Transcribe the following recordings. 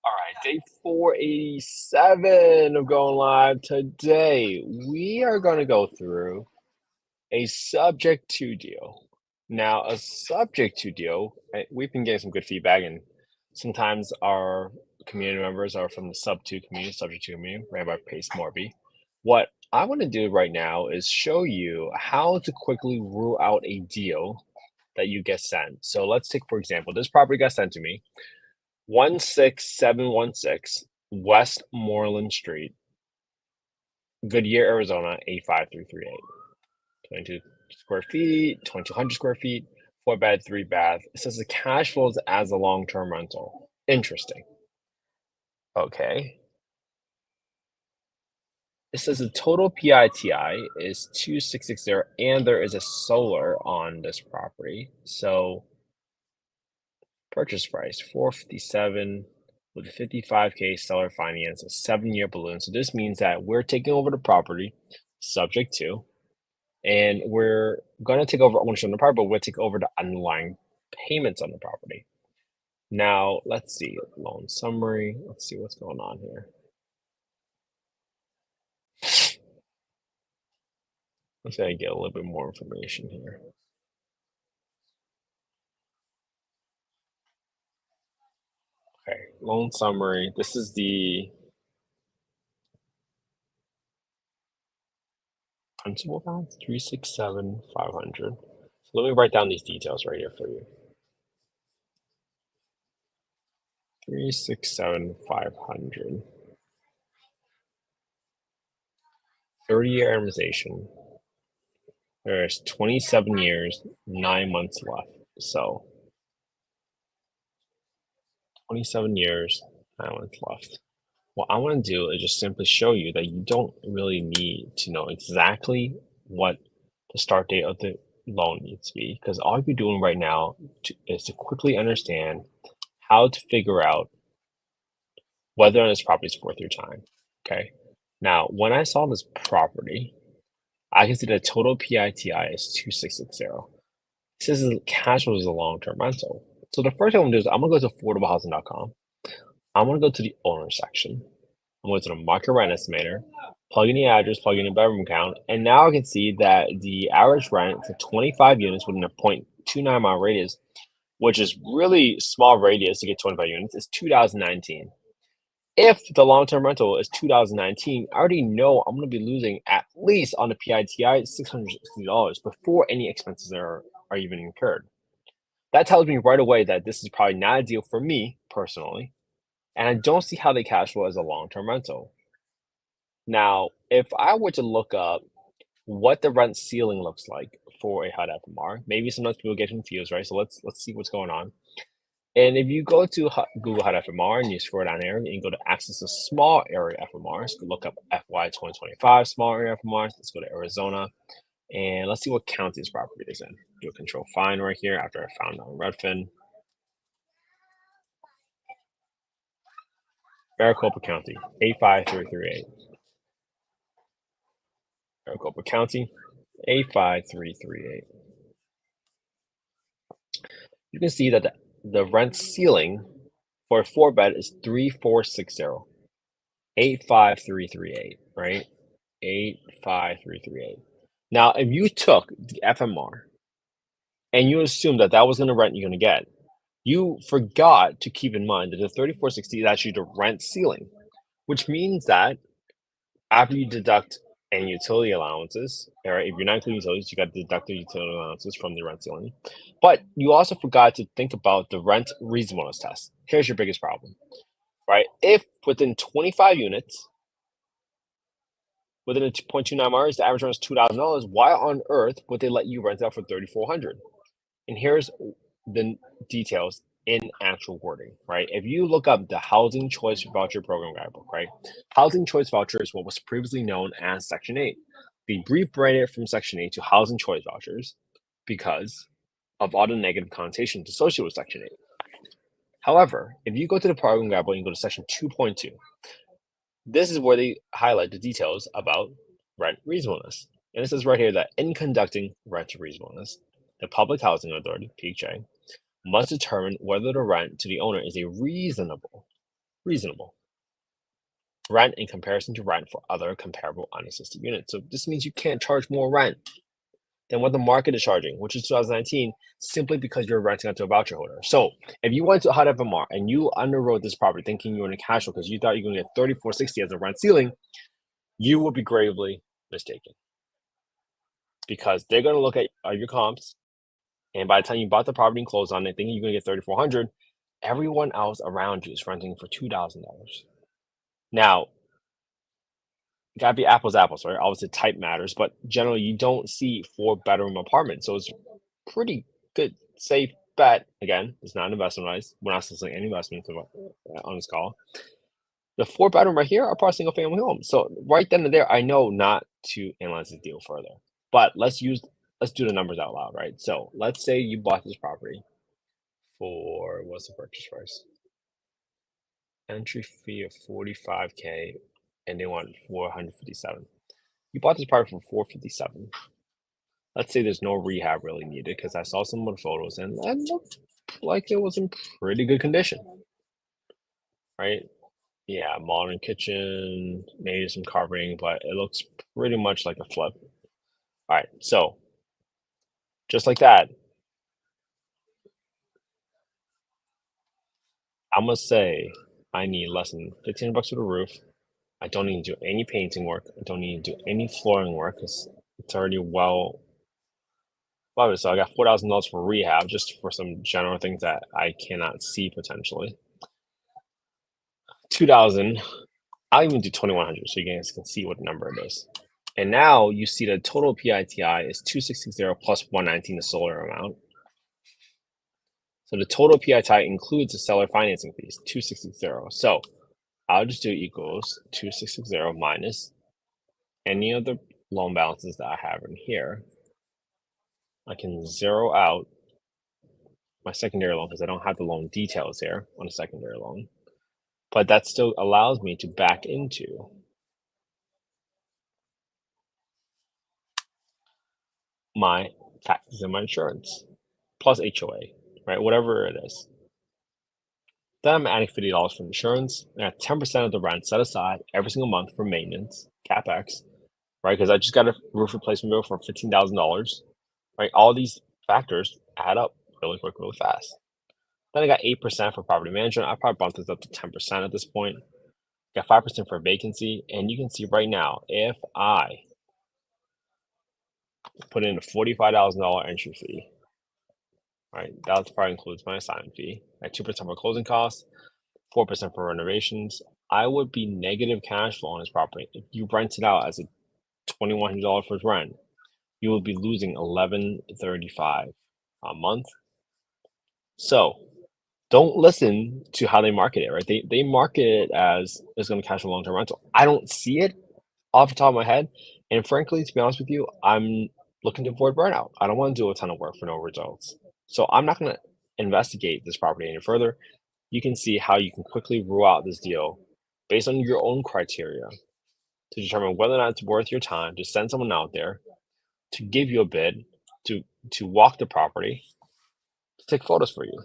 All right, day 487 of going live. Today, we are going to go through a subject to deal. Now, a subject to deal, we've been getting some good feedback, and sometimes our community members are from the Subto community, subject to community, ran by Pace Morby. What I want to do right now is show you how to quickly rule out a deal that you get sent. So let's take, for example, this property got sent to me. 16716 Westmoreland Street, Goodyear, Arizona, 85338. 22 square feet, 2,200 square feet, 4 bed, 3 bath. It says the cash flows as a long-term rental. Interesting. Okay. It says the total PITI is 2660 and there is a solar on this property. So purchase price 457 with a 55K seller finance, a 7-year balloon. So this means that we're taking over the property, subject to, and we're gonna take over ownership of the property, but we'll take over the underlying payments on the property. Now, let's see, loan summary. Let's see what's going on here. Let's see if I can get a little bit more information here. Okay, loan summary. This is the principal balance, 367,500. So let me write down these details right here for you. 367,500. 30-year amortization. There's 27 years, 9 months left. So 27 years, 9 months left. What I want to do is just simply show you that you don't really need to know exactly what the start date of the loan needs to be, because all you're doing right now is to quickly understand how to figure out whether or not this property is worth your time. Okay. Now, when I saw this property, I can see the total PITI is 2660. It says the cash flow is a long-term rental. So the first thing I'm gonna do is I'm gonna go to affordablehousing.com. I'm gonna go to the owner section. I'm going to the market rent estimator, plug in the address, plug in the bedroom count, and now I can see that the average rent for 25 units within a 0.29 mile radius, which is really small radius to get 25 units, is 2019. If the long-term rental is 2019, I already know I'm going to be losing at least on the PITI $660 before any expenses are even incurred. That tells me right away that this is probably not a deal for me personally, and I don't see how they cash flow as a long-term rental. Now, if I were to look up what the rent ceiling looks like for a HUD FMR, maybe sometimes people get confused, right? So let's see what's going on. And if you go to Google HUD FMR and you scroll down here and you go to access to small area FMRs, look up FY 2025 small area FMRs. Let's go to Arizona and let's see what county this property is in. Do a control find right here after I found it on Redfin. Maricopa County, 85338. Maricopa County, 85338. You can see that the rent ceiling for a 4 bed is 3460, 85338, right? 85338. Now, if you took the FMR and you assume that that was going to rent you're going to get, you forgot to keep in mind that the 3460 is actually the rent ceiling, which means that after you deduct any utility allowances, all right, if you're not including utilities, you got to deduct the utility allowances from the rent ceiling. But you also forgot to think about the rent reasonableness test. Here's your biggest problem, right? If within 25 units, within a 0.29 hours, the average rent is $2,000, why on earth would they let you rent out for 3,400? And here's the details in actual wording, right? If you look up the Housing Choice Voucher Program Guidebook, right? Housing Choice Voucher is what was previously known as Section 8. We rebranded it from Section 8 to Housing Choice Vouchers because of all the negative connotations associated with Section 8. However, if you go to the program guidebook and go to Section 2.2, this is where they highlight the details about rent reasonableness. And it says right here that in conducting rent reasonableness, the Public Housing Authority, PHA, must determine whether the rent to the owner is a reasonable reasonable rent in comparison to rent for other comparable unassisted units. So this means you can't charge more rent than what the market is charging, which is 2019, simply because you're renting out to a voucher holder. So if you went to HUD FMR and you underwrote this property thinking you were in a cash flow because you thought you were going to get 3460 as a rent ceiling, you will be gravely mistaken because they're going to look at your comps, and by the time you bought the property and closed on it, thinking you're going to get 3400, everyone else around you is renting for $2,000. Now, gotta be apples to apples, right? Obviously, type matters, but generally, you don't see four-bedroom apartments, so it's pretty good, safe bet. Again, it's not an investment advice. We're not selling any investments on this call. The four-bedroom right here are probably single-family homes. So right then and there, I know not to analyze this deal further. But let's do the numbers out loud, right? So let's say you bought this property for what's the purchase price? Entry fee of 45K, and they want 457. You bought this property for 457. Let's say there's no rehab really needed because I saw some of the photos and it looked like it was in pretty good condition, right? Yeah, modern kitchen, maybe some carpeting, but it looks pretty much like a flip. All right, so just like that, I'm gonna say I need less than 1,500 bucks for the roof. I don't need to do any painting work. I don't need to do any flooring work because it's already well, so I got $4,000 for rehab just for some general things that I cannot see potentially. 2,000. I'll even do 2,100 so you guys can see what number it is. And now you see the total PITI is 260 plus 119, the solar amount. So the total PITI includes the seller financing fees, 260. So I'll just do equals 260 minus any of the loan balances that I have in here. I can zero out my secondary loan because I don't have the loan details here on a secondary loan. But that still allows me to back into my taxes and my insurance plus HOA, right? Whatever it is. Then I'm adding $50 for insurance. I got 10% of the rent set aside every single month for maintenance, CapEx, right? Because I just got a roof replacement bill for $15,000, right? All these factors add up really quick, really fast. Then I got 8% for property management. I probably bumped this up to 10% at this point. Got 5% for vacancy. And you can see right now, if I put in a $45,000 entry fee, right? That probably includes my assignment fee at 2% for closing costs, 4% for renovations. I would be negative cash flow on this property. If you rent it out as a $2,100 for rent, you will be losing $1,135 a month. So don't listen to how they market it, right? They market it as it's going to cash flow long-term rental. I don't see it off the top of my head. And frankly, to be honest with you, I'm looking to avoid burnout. I don't want to do a ton of work for no results. So I'm not going to investigate this property any further. You can see how you can quickly rule out this deal based on your own criteria to determine whether or not it's worth your time to send someone out there to give you a bid, to walk the property, to take photos for you,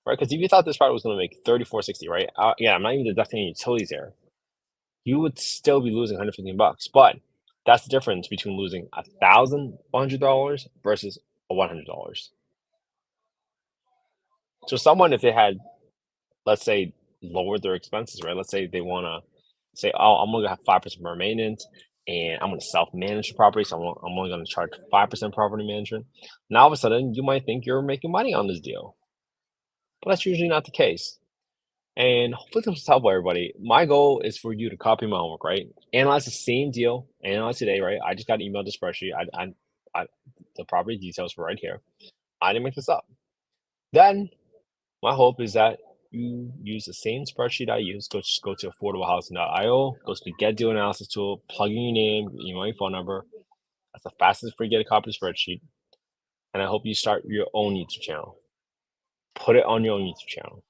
right? Because if you thought this property was going to make 3460, right? Yeah, I'm not even deducting any utilities here. You would still be losing 115 bucks, but that's the difference between losing $1,100 versus $100. So someone, if they had, let's say, lowered their expenses, right? Let's say they want to say, oh, I'm going to have 5% more maintenance and I'm going to self-manage the property. So I'm only going to charge 5% property management. Now, all of a sudden, you might think you're making money on this deal, but that's usually not the case. And hopefully this will help everybody. My goal is for you to copy my homework, right? Analyze the same deal, analyze today, right? I just got emailed the spreadsheet. I the property details were right here. I didn't make this up. Then my hope is that you use the same spreadsheet I use. Just go to affordablehousing.io, go to the get deal analysis tool, plug in your name, your email, your phone number. That's the fastest way to get a copy of the spreadsheet. And I hope you start your own YouTube channel. Put it on your own YouTube channel.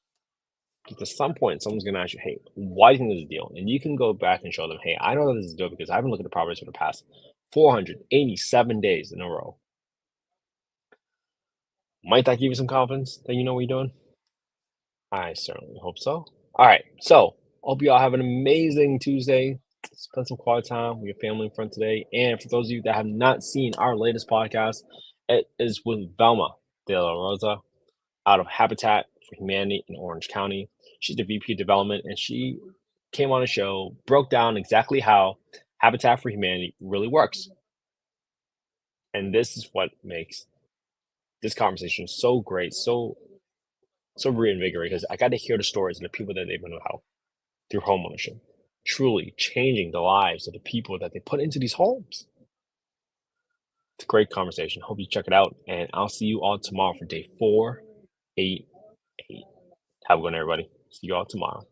Because at some point, someone's going to ask you, hey, why do you think this is a deal? And you can go back and show them, hey, I know that this is a deal because I've been looking at the properties for the past 487 days in a row. Might that give you some confidence that you know what you're doing? I certainly hope so. All right, so hope you all have an amazing Tuesday. Spend some quality time with your family and friends today. And for those of you that have not seen our latest podcast, it is with Velma De La Rosa out of Habitat for Humanity in Orange County. She's the VP of Development, and she came on a show, broke down exactly how Habitat for Humanity really works. And this is what makes this conversation so great, so reinvigorating because I got to hear the stories and the people that they've been helped through homeownership, truly changing the lives of the people that they put into these homes. It's a great conversation. Hope you check it out, and I'll see you all tomorrow for day 488. Have a good one, everybody. See you all tomorrow.